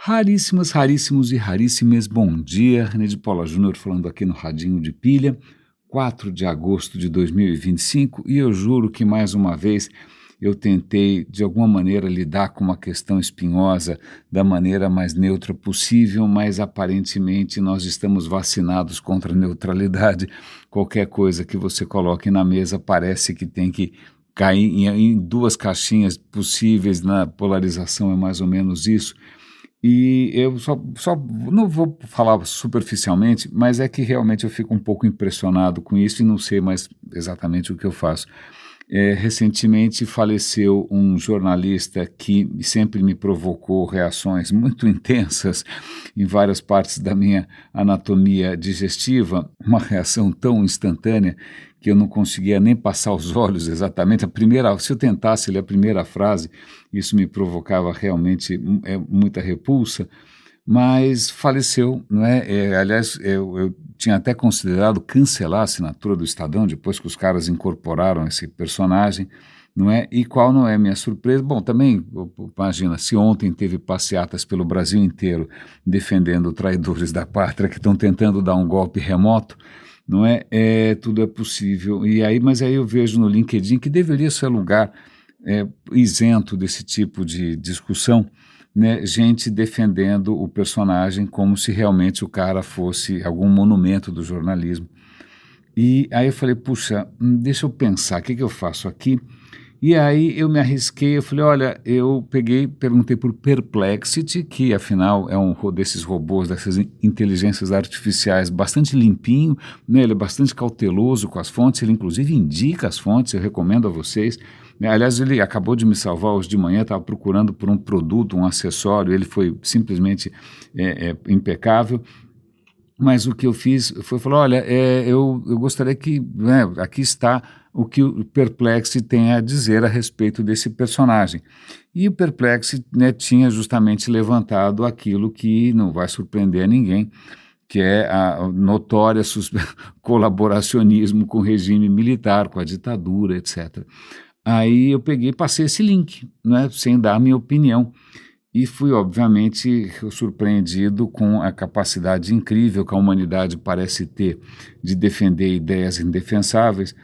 Raríssimas, raríssimos e raríssimas, bom dia, René de Paula Júnior falando aqui no Radinho de Pilha, 4 de agosto de 2025, e eu juro que mais uma vez eu tentei de alguma maneira lidar com uma questão espinhosa da maneira mais neutra possível, mas aparentemente nós estamos vacinados contra a neutralidade. Qualquer coisa que você coloque na mesa parece que tem que cair em duas caixinhas possíveis, na polarização é mais ou menos isso. E eu só não vou falar superficialmente, mas é que realmente eu fico um pouco impressionado com isso e não sei mais exatamente o que eu faço. Recentemente faleceu um jornalista que sempre me provocou reações muito intensas em várias partes da minha anatomia digestiva, uma reação tão instantânea que eu não conseguia nem passar os olhos exatamente. Se eu tentasse ler a primeira frase, isso me provocava realmente muita repulsa, mas faleceu, não é? Aliás, eu tinha até considerado cancelar a assinatura do Estadão depois que os caras incorporaram esse personagem, não é? E qual não é a minha surpresa? Bom, também, imagina, se ontem teve passeatas pelo Brasil inteiro defendendo traidores da pátria que estão tentando dar um golpe remoto, não é? Tudo é possível. Mas aí eu vejo no LinkedIn que deveria ser lugar isento desse tipo de discussão, né, gente defendendo o personagem como se realmente o cara fosse algum monumento do jornalismo. E aí eu falei, puxa, deixa eu pensar, o que eu faço aqui? E aí eu me arrisquei, eu falei, olha, perguntei por Perplexity, que afinal é um desses robôs, dessas inteligências artificiais bastante limpinho, né, ele é bastante cauteloso com as fontes, ele inclusive indica as fontes, eu recomendo a vocês. Aliás, ele acabou de me salvar hoje de manhã, estava procurando por um produto, um acessório, ele foi simplesmente impecável. Mas o que eu fiz foi falar, olha, eu gostaria que, né, aqui está o que o Perplexity tem a dizer a respeito desse personagem. E o Perplexity, né, tinha justamente levantado aquilo que não vai surpreender a ninguém, que é a notória colaboracionismo com o regime militar, com a ditadura, etc. Aí eu peguei e passei esse link, né, sem dar a minha opinião. E fui, obviamente, surpreendido com a capacidade incrível que a humanidade parece ter de defender ideias indefensáveis,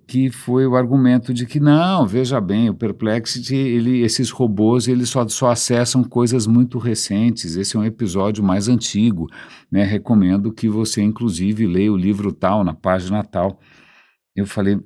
que foi o argumento de que, não, veja bem, o Perplexity, esses robôs, eles só acessam coisas muito recentes, esse é um episódio mais antigo, né, recomendo que você, inclusive, leia o livro tal, na página tal. Eu falei,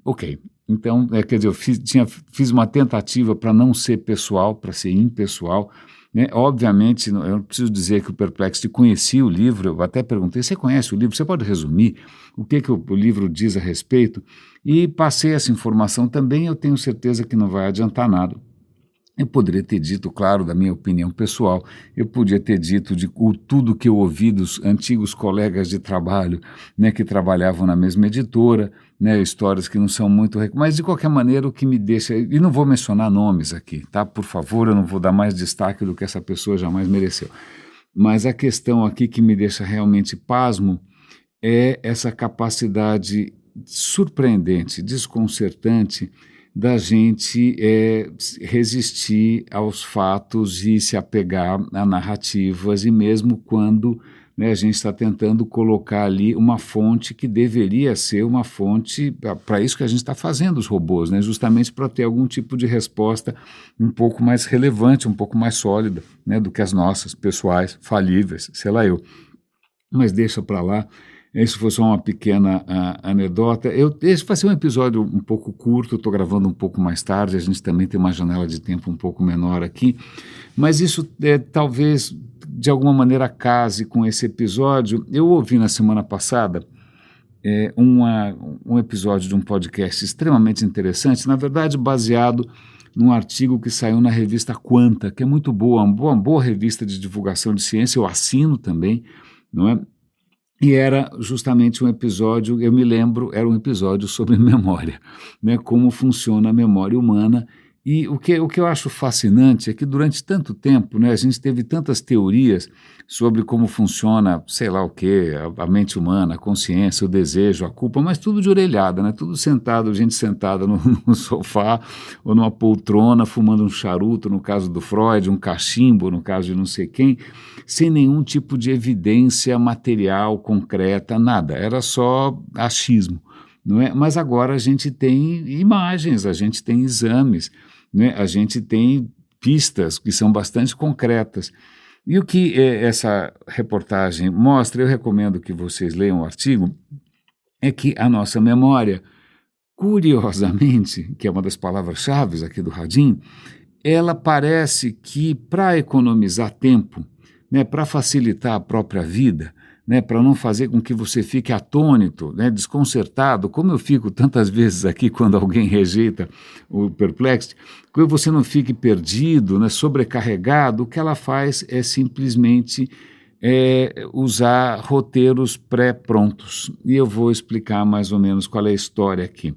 ok. Então, quer dizer, eu fiz uma tentativa para não ser pessoal, para ser impessoal, né? Obviamente, eu não preciso dizer que o Perplexity conhecia o livro, eu até perguntei, você conhece o livro? Você pode resumir o que o livro diz a respeito? E passei essa informação também, eu tenho certeza que não vai adiantar nada. Eu poderia ter dito, claro, da minha opinião pessoal, eu podia ter dito de tudo que eu ouvi dos antigos colegas de trabalho, né, que trabalhavam na mesma editora, né, histórias que não são muito... Mas, de qualquer maneira, o que me deixa... E não vou mencionar nomes aqui, tá? Por favor, eu não vou dar mais destaque do que essa pessoa jamais mereceu. Mas a questão aqui que me deixa realmente pasmo é essa capacidade surpreendente, desconcertante, da gente resistir aos fatos e se apegar a narrativas, e mesmo quando, né, a gente está tentando colocar ali uma fonte que deveria ser uma fonte, para isso que a gente está fazendo os robôs, né, justamente para ter algum tipo de resposta um pouco mais relevante, um pouco mais sólida, né, do que as nossas, pessoais, falíveis, sei lá eu. Mas deixa para lá. Isso foi só uma pequena anedota. Esse vai ser um episódio um pouco curto, estou gravando um pouco mais tarde, a gente também tem uma janela de tempo um pouco menor aqui, mas isso talvez de alguma maneira case com esse episódio. Eu ouvi na semana passada um episódio de um podcast extremamente interessante, na verdade baseado num artigo que saiu na revista Quanta, que é muito boa, uma boa revista de divulgação de ciência, eu assino também, não é? E era justamente um episódio, eu me lembro, era um episódio sobre memória, né, como funciona a memória humana E o que eu acho fascinante é que durante tanto tempo, né, a gente teve tantas teorias sobre como funciona, sei lá o quê, a mente humana, a consciência, o desejo, a culpa, mas tudo de orelhada, né, tudo sentado, gente sentada no, no sofá ou numa poltrona, fumando um charuto, no caso do Freud, um cachimbo, no caso de não sei quem, sem nenhum tipo de evidência material, concreta, nada, era só achismo. Não é? Mas agora a gente tem imagens, a gente tem exames, né? A gente tem pistas que são bastante concretas. E o que essa reportagem mostra, eu recomendo que vocês leiam o artigo, é que a nossa memória, curiosamente, que é uma das palavras-chave aqui do Radin, ela parece que para economizar tempo, né, para facilitar a própria vida, né, para não fazer com que você fique atônito, né, desconcertado, como eu fico tantas vezes aqui quando alguém rejeita o Perplexity, que você não fique perdido, né, sobrecarregado, o que ela faz é simplesmente usar roteiros pré-prontos. E eu vou explicar mais ou menos qual é a história aqui.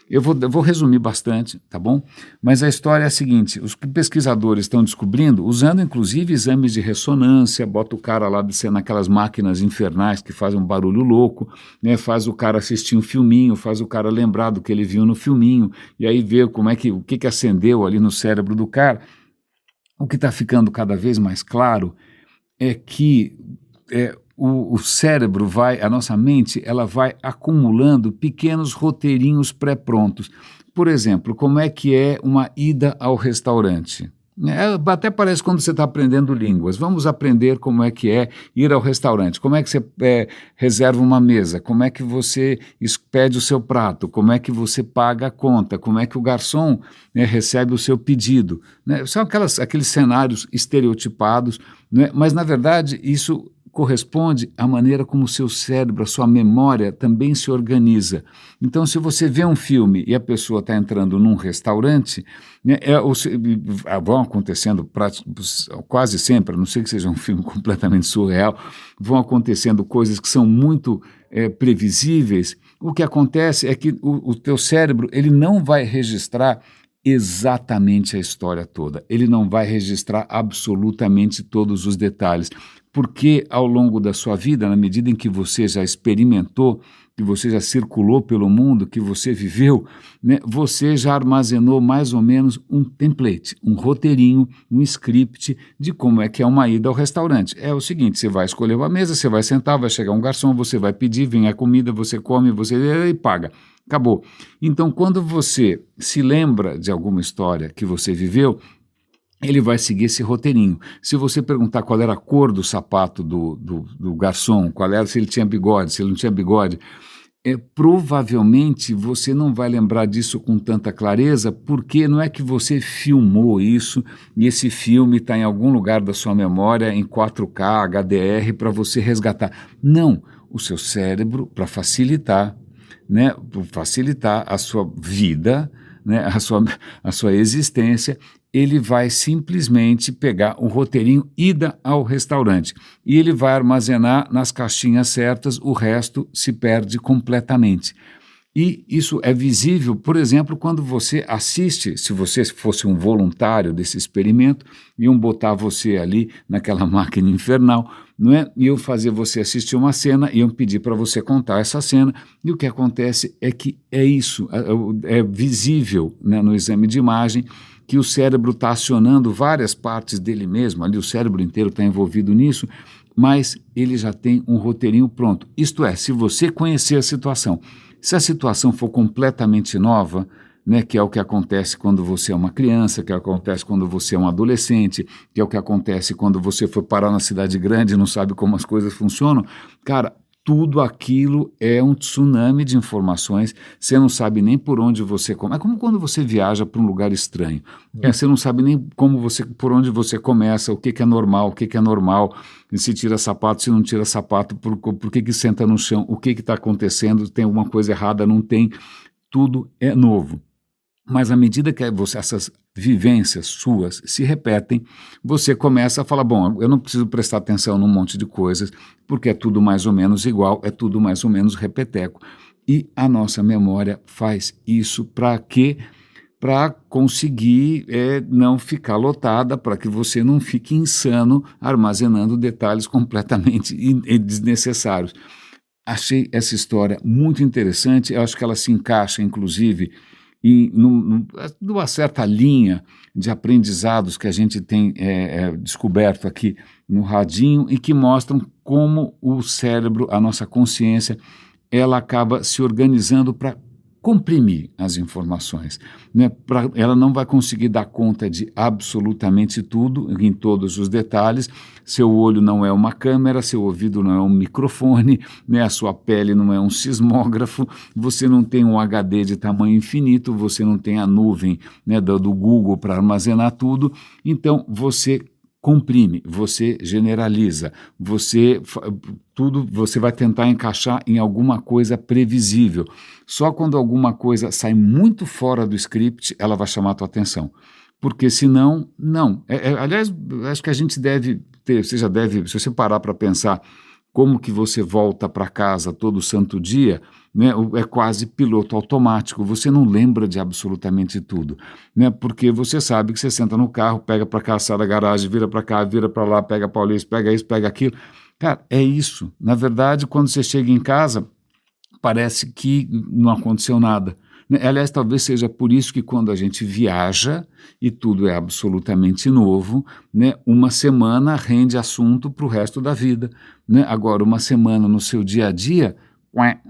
Eu vou resumir bastante, tá bom? Mas a história é a seguinte: os pesquisadores estão descobrindo, usando inclusive exames de ressonância, bota o cara lá de ser naquelas máquinas infernais que fazem um barulho louco, né, faz o cara assistir um filminho, faz o cara lembrar do que ele viu no filminho, e aí vê como é que, o que acendeu ali no cérebro do cara. O que está ficando cada vez mais claro é que o cérebro a nossa mente, ela vai acumulando pequenos roteirinhos pré-prontos. Por exemplo, como é que é uma ida ao restaurante? Até parece quando você está aprendendo línguas. Vamos aprender como é que é ir ao restaurante. Como é que você reserva uma mesa? Como é que você pede o seu prato? Como é que você paga a conta? Como é que o garçom, né, recebe o seu pedido? Né? São aqueles cenários estereotipados, né? Mas, na verdade, isso corresponde à maneira como o seu cérebro, a sua memória também se organiza. Então, se você vê um filme e a pessoa está entrando num restaurante, né, vão acontecendo quase sempre, a não ser que seja um filme completamente surreal, vão acontecendo coisas que são muito previsíveis. O que acontece é que o teu cérebro ele não vai registrar exatamente a história toda, ele não vai registrar absolutamente todos os detalhes, porque ao longo da sua vida, na medida em que você já experimentou, que você já circulou pelo mundo, que você viveu, né, você já armazenou mais ou menos um template, um roteirinho, um script de como é que é uma ida ao restaurante. É o seguinte, você vai escolher uma mesa, você vai sentar, vai chegar um garçom, você vai pedir, vem a comida, você come, você e paga. Acabou. Então, quando você se lembra de alguma história que você viveu, ele vai seguir esse roteirinho. Se você perguntar qual era a cor do sapato do garçom, qual era, se ele tinha bigode, se ele não tinha bigode, provavelmente você não vai lembrar disso com tanta clareza, porque não é que você filmou isso e esse filme está em algum lugar da sua memória em 4K, HDR, para você resgatar. Não, o seu cérebro, para facilitar, né, facilitar a sua vida, né, a sua existência, ele vai simplesmente pegar o roteirinho ida ao restaurante e ele vai armazenar nas caixinhas certas, o resto se perde completamente. E isso é visível, por exemplo, quando você assiste, se você fosse um voluntário desse experimento, iam botar você ali naquela máquina infernal, não é? Iam fazer você assistir uma cena, iam pedir para você contar essa cena, e o que acontece é que é isso, é visível, né, no exame de imagem, que o cérebro está acionando várias partes dele mesmo, ali o cérebro inteiro está envolvido nisso, mas ele já tem um roteirinho pronto. Isto é, se você conhecer a situação, se a situação for completamente nova, né, que é o que acontece quando você é uma criança, que é o que acontece quando você é um adolescente, que é o que acontece quando você foi parar na cidade grande e não sabe como as coisas funcionam, cara, tudo aquilo é um tsunami de informações, você não sabe nem por onde você começa. É como quando você viaja para um lugar estranho, você não sabe nem por onde você começa, o que é normal, o que é normal, se tira sapato, se não tira sapato, por que senta no chão, o que está acontecendo, tem alguma coisa errada, não tem, tudo é novo. Mas à medida que essas vivências suas se repetem, você começa a falar, bom, eu não preciso prestar atenção num monte de coisas, porque é tudo mais ou menos igual, é tudo mais ou menos repeteco. E a nossa memória faz isso para que para conseguir não ficar lotada, para que você não fique insano armazenando detalhes completamente desnecessários. Achei essa história muito interessante, eu acho que ela se encaixa, inclusive, numa certa linha de aprendizados que a gente tem descoberto aqui no Radinho e que mostram como o cérebro, a nossa consciência, ela acaba se organizando para comprimir as informações, né? Ela não vai conseguir dar conta de absolutamente tudo, em todos os detalhes. Seu olho não é uma câmera, seu ouvido não é um microfone, né? A sua pele não é um sismógrafo, você não tem um HD de tamanho infinito, você não tem a nuvem, né, do Google para armazenar tudo, então você comprime, você generaliza, você vai tentar encaixar em alguma coisa previsível. Só quando alguma coisa sai muito fora do script, ela vai chamar a tua atenção. Porque senão, não. Aliás, acho que a gente deve ter, você já deve, se você parar para pensar como que você volta para casa todo santo dia, né, é quase piloto automático, você não lembra de absolutamente tudo, né, porque você sabe que você senta no carro, pega para cá, sai da garagem, vira para cá, vira para lá, pega Paulista, pega isso, pega aquilo. Cara, é isso. Na verdade, quando você chega em casa, parece que não aconteceu nada. Aliás, talvez seja por isso que quando a gente viaja e tudo é absolutamente novo, né, uma semana rende assunto para o resto da vida, né? Agora, uma semana no seu dia a dia,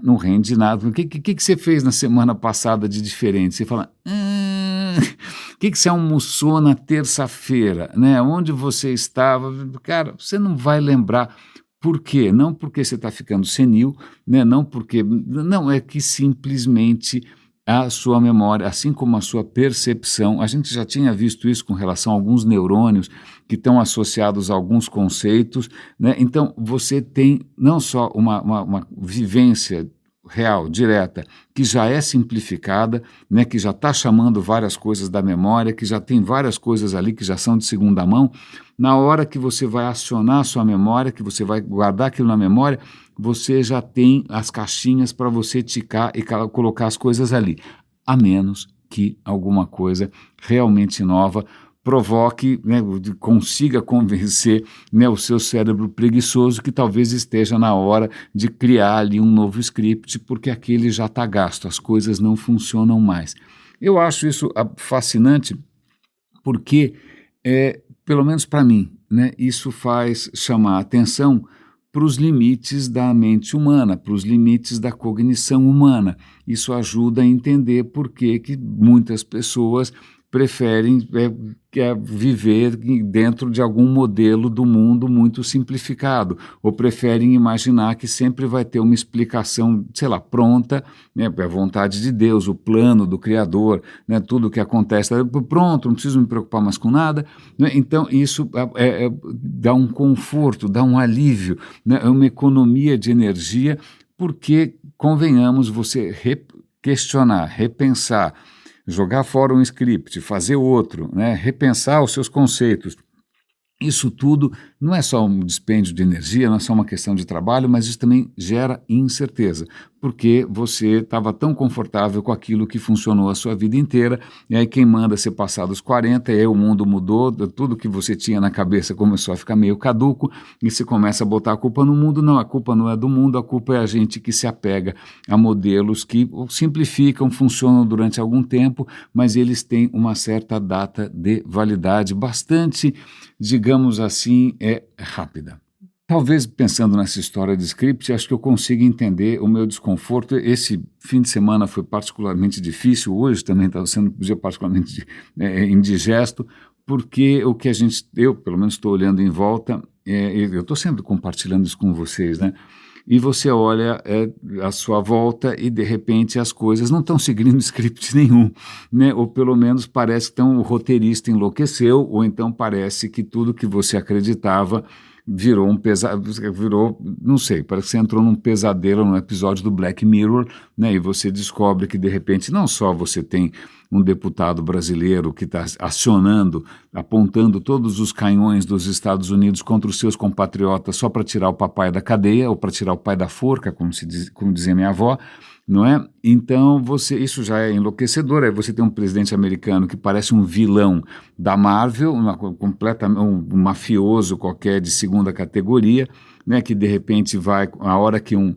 não rende nada. O que você fez na semana passada de diferente? Você fala, o que você almoçou na terça-feira? Né? Onde você estava? Cara, você não vai lembrar. Por quê? Não porque você está ficando senil, né? Não, é que simplesmente a sua memória, assim como a sua percepção, a gente já tinha visto isso com relação a alguns neurônios que estão associados a alguns conceitos, né? Então você tem não só uma vivência real, direta, que já é simplificada, né, que já está chamando várias coisas da memória, que já tem várias coisas ali que já são de segunda mão. Na hora que você vai acionar a sua memória, que você vai guardar aquilo na memória, você já tem as caixinhas para você ticar e colocar as coisas ali, a menos que alguma coisa realmente nova provoque, né, consiga convencer, né, o seu cérebro preguiçoso que talvez esteja na hora de criar ali um novo script, porque aquele já está gasto, as coisas não funcionam mais. Eu acho isso fascinante porque, pelo menos para mim, né, isso faz chamar a atenção para os limites da mente humana, para os limites da cognição humana. Isso ajuda a entender por que muitas pessoas preferem viver dentro de algum modelo do mundo muito simplificado, ou preferem imaginar que sempre vai ter uma explicação, sei lá, pronta, né, a vontade de Deus, o plano do Criador, né, tudo o que acontece, pronto, não preciso me preocupar mais com nada, né, então isso dá um conforto, dá um alívio, né, é uma economia de energia, porque, convenhamos, você questionar, repensar, jogar fora um script, fazer outro, né, repensar os seus conceitos. Isso tudo não é só um dispêndio de energia, não é só uma questão de trabalho, mas isso também gera incerteza, porque você estava tão confortável com aquilo que funcionou a sua vida inteira, e aí quem manda ser passado os 40, e aí o mundo mudou, tudo que você tinha na cabeça começou a ficar meio caduco, e você começa a botar a culpa no mundo. Não, a culpa não é do mundo, a culpa é a gente que se apega a modelos que simplificam, funcionam durante algum tempo, mas eles têm uma certa data de validade bastante, digamos assim, rápida. Talvez pensando nessa história de script, acho que eu consigo entender o meu desconforto. Esse fim de semana foi particularmente difícil, hoje também está sendo um dia particularmente indigesto, porque o que eu pelo menos estou olhando em volta, eu estou sempre compartilhando isso com vocês, né? E você olha à sua volta e de repente as coisas não estão seguindo script nenhum, né? Ou pelo menos parece que o roteirista enlouqueceu, ou então parece que tudo que você acreditava virou não sei, parece que você entrou num pesadelo, num episódio do Black Mirror, né? E você descobre que de repente não só você tem um deputado brasileiro que está apontando todos os canhões dos Estados Unidos contra os seus compatriotas só para tirar o papai da cadeia ou para tirar o pai da forca, como dizia minha avó, não é? Então, isso já é enlouquecedor. Aí você tem um presidente americano que parece um vilão da Marvel, um mafioso qualquer de segunda categoria, né, que de repente vai, a hora que um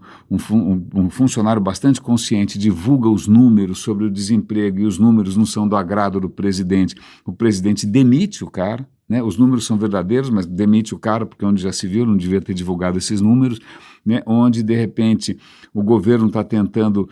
funcionário bastante consciente divulga os números sobre o desemprego e os números não são do agrado do presidente, o presidente demite o cara, né, os números são verdadeiros, mas demite o cara, porque onde já se viu, não devia ter divulgado esses números, né, onde de repente o governo está tentando,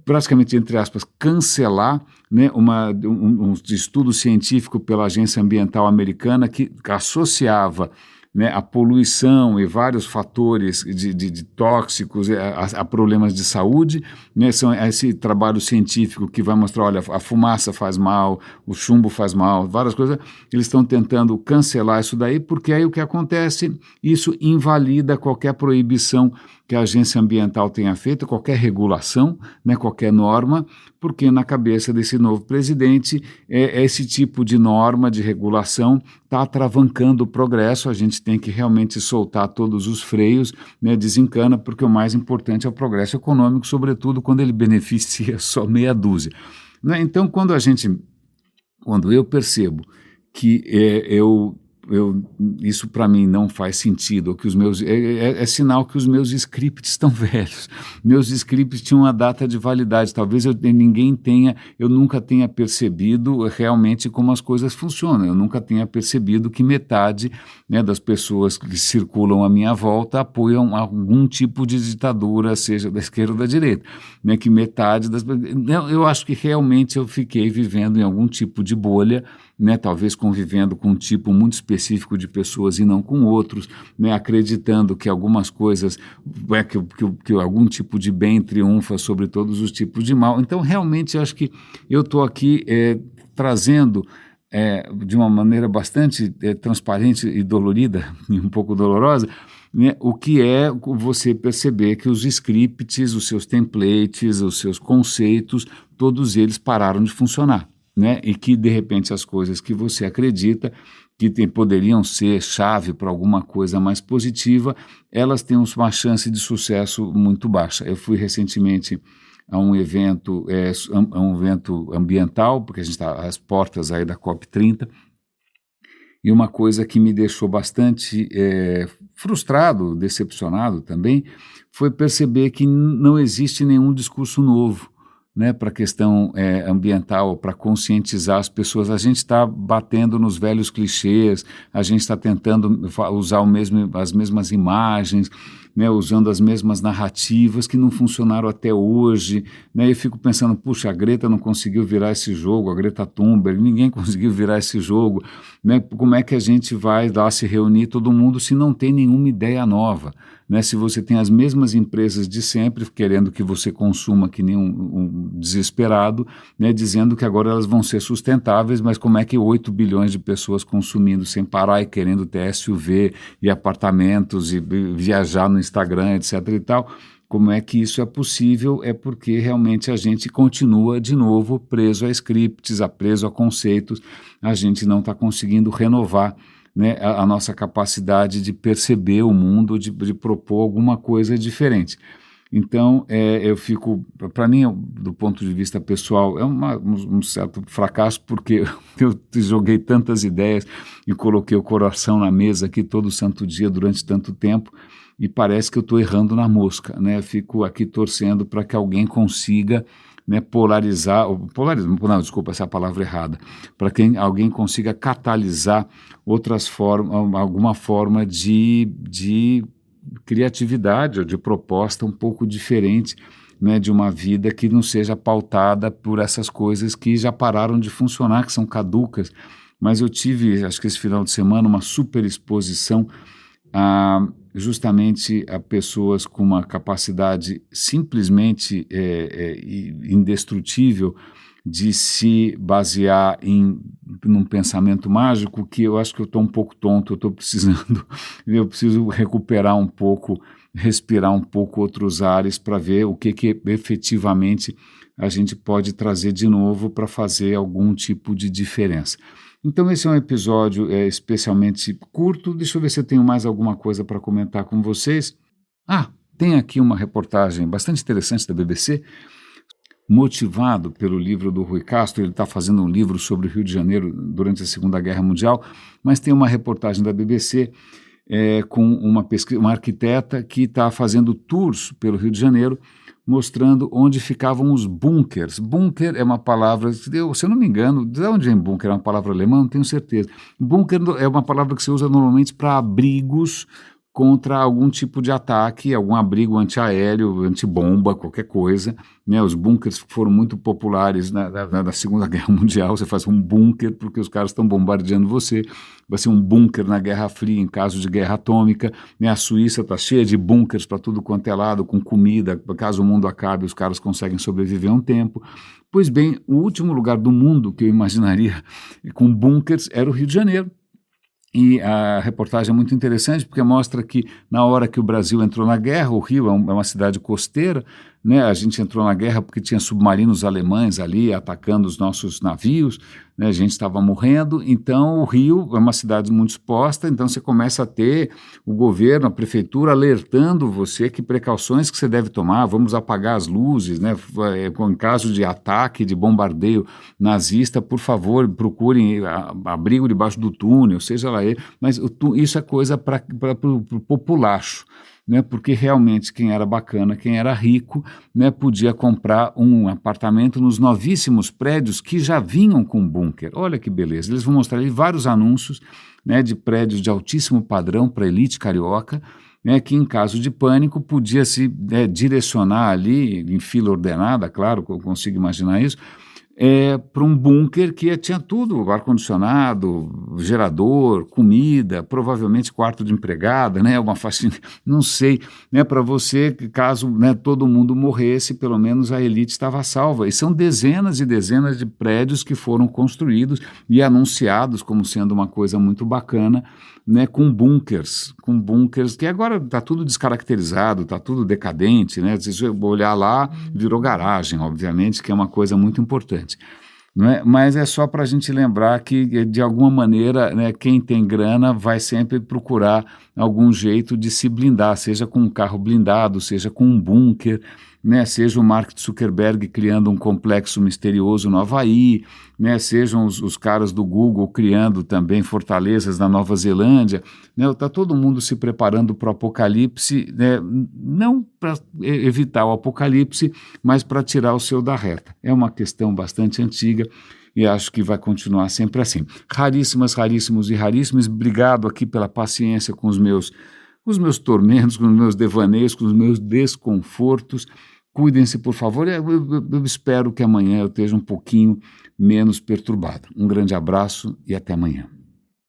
praticamente, entre aspas, cancelar, né, um estudo científico pela Agência Ambiental Americana que associava, né, a poluição e vários fatores de tóxicos a problemas de saúde, né, são esse trabalho científico que vai mostrar, olha, a fumaça faz mal, o chumbo faz mal, várias coisas, eles estão tentando cancelar isso daí, porque aí o que acontece, isso invalida qualquer proibição que a agência ambiental tenha feito, qualquer regulação, né, qualquer norma, porque na cabeça desse novo presidente, esse tipo de norma, de regulação, está atravancando o progresso, a gente tem que realmente soltar todos os freios, né, desencana, porque o mais importante é o progresso econômico, sobretudo quando ele beneficia só meia dúzia. Né? Então, quando eu percebo que isso para mim não faz sentido, que é sinal que os meus scripts estão velhos. Meus scripts tinham uma data de validade, talvez eu nunca tenha percebido realmente como as coisas funcionam, eu nunca tenha percebido que metade, né, das pessoas que circulam à minha volta apoiam algum tipo de ditadura, seja da esquerda ou da direita, né, que metade das... Eu acho que realmente eu fiquei vivendo em algum tipo de bolha, né, talvez convivendo com um tipo muito específico de pessoas e não com outros, né, acreditando que algumas coisas, que algum tipo de bem triunfa sobre todos os tipos de mal. Então, realmente, eu acho que eu estou aqui trazendo de uma maneira bastante transparente e dolorida, e um pouco dolorosa, né, o que é você perceber que os scripts, os seus templates, os seus conceitos, todos eles pararam de funcionar. Né? E que, de repente, as coisas que você acredita que poderiam ser chave para alguma coisa mais positiva, elas têm uma chance de sucesso muito baixa. Eu fui recentemente a um evento ambiental, porque a gente está às portas aí da COP30, e uma coisa que me deixou bastante frustrado, decepcionado também, foi perceber que não existe nenhum discurso novo, né, para a questão ambiental, para conscientizar as pessoas. A gente está batendo nos velhos clichês, a gente está tentando usar as mesmas imagens, né, usando as mesmas narrativas que não funcionaram até hoje, né, e fico pensando, puxa, a Greta não conseguiu virar esse jogo, a Greta Thunberg, ninguém conseguiu virar esse jogo, né, como é que a gente vai lá se reunir todo mundo se não tem nenhuma ideia nova? Né, se você tem as mesmas empresas de sempre querendo que você consuma que nem um desesperado, né, dizendo que agora elas vão ser sustentáveis, mas como é que 8 bilhões de pessoas consumindo sem parar e querendo ter SUV e apartamentos e viajar no Instagram, etc. e tal, como é que isso é possível? É porque realmente a gente continua de novo preso a scripts, preso a conceitos, a gente não está conseguindo renovar, né, a nossa capacidade de perceber o mundo, de propor alguma coisa diferente. Então, eu fico, para mim, do ponto de vista pessoal, é um certo fracasso, porque eu joguei tantas ideias e coloquei o coração na mesa aqui todo santo dia durante tanto tempo, e parece que eu estou errando na mosca, né? Eu fico aqui torcendo para que alguém consiga, né, não, desculpa, essa é a palavra errada, para que alguém consiga catalisar alguma forma de criatividade ou de proposta um pouco diferente, né, de uma vida que não seja pautada por essas coisas que já pararam de funcionar, que são caducas. Mas eu tive, acho que esse final de semana, uma super exposição justamente a pessoas com uma capacidade simplesmente indestrutível de se basear num pensamento mágico, que eu acho que eu estou um pouco tonto, eu preciso recuperar um pouco, respirar um pouco outros ares para ver o que efetivamente a gente pode trazer de novo para fazer algum tipo de diferença. Então esse é um episódio especialmente curto. Deixa eu ver se eu tenho mais alguma coisa para comentar com vocês. Tem aqui uma reportagem bastante interessante da BBC, motivado pelo livro do Rui Castro. Ele está fazendo um livro sobre o Rio de Janeiro durante a Segunda Guerra Mundial, mas tem uma reportagem da BBC com uma arquiteta que está fazendo tours pelo Rio de Janeiro, mostrando onde ficavam os bunkers. Bunker é uma palavra, se eu não me engano, de onde vem bunker? É uma palavra alemã? Não tenho certeza. Bunker é uma palavra que se usa normalmente para abrigos contra algum tipo de ataque, algum abrigo antiaéreo, antibomba, qualquer coisa, né? Os bunkers foram muito populares na Segunda Guerra Mundial. Você faz um bunker porque os caras estão bombardeando você. Vai ser um bunker na Guerra Fria, em caso de guerra atômica, né? A Suíça está cheia de bunkers para tudo quanto é lado, com comida. Caso o mundo acabe, os caras conseguem sobreviver um tempo. Pois bem, o último lugar do mundo que eu imaginaria com bunkers era o Rio de Janeiro. E a reportagem é muito interessante porque mostra que na hora que o Brasil entrou na guerra, o Rio é uma cidade costeira, né? A gente entrou na guerra porque tinha submarinos alemães ali atacando os nossos navios, né? A gente estava morrendo, então o Rio é uma cidade muito exposta, então você começa a ter o governo, a prefeitura alertando você que precauções que você deve tomar. Vamos apagar as luzes, né? Em caso de ataque, de bombardeio nazista, por favor, procurem abrigo debaixo do túnel, seja lá ele, mas isso é coisa para o populacho, né? Porque realmente quem era bacana, quem era rico, né, podia comprar um apartamento nos novíssimos prédios que já vinham com bunker. Olha que beleza, eles vão mostrar ali vários anúncios, né, de prédios de altíssimo padrão para a elite carioca, né, que em caso de pânico podia se direcionar ali em fila ordenada, claro, eu consigo imaginar isso, para um bunker que tinha tudo, ar-condicionado, gerador, comida, provavelmente quarto de empregada, né, uma faxina, não sei, né, para você, caso, né, todo mundo morresse, pelo menos a elite estava salva. E são dezenas e dezenas de prédios que foram construídos e anunciados como sendo uma coisa muito bacana, né, com bunkers que agora está tudo descaracterizado, está tudo decadente, né? Se você olhar lá, virou garagem, obviamente, que é uma coisa muito importante. Não é? Mas é só para a gente lembrar que, de alguma maneira, né, quem tem grana vai sempre procurar algum jeito de se blindar, seja com um carro blindado, seja com um bunker, né, seja o Mark Zuckerberg criando um complexo misterioso no Havaí, né, sejam os caras do Google criando também fortalezas na Nova Zelândia, né, está todo mundo se preparando para o apocalipse, né, não para evitar o apocalipse, mas para tirar o seu da reta. É uma questão bastante antiga e acho que vai continuar sempre assim. Raríssimos e raríssimos, obrigado aqui pela paciência com os meus tormentos, com os meus devaneios, com os meus desconfortos. Cuidem-se, por favor. Eu espero que amanhã eu esteja um pouquinho menos perturbado. Um grande abraço e até amanhã.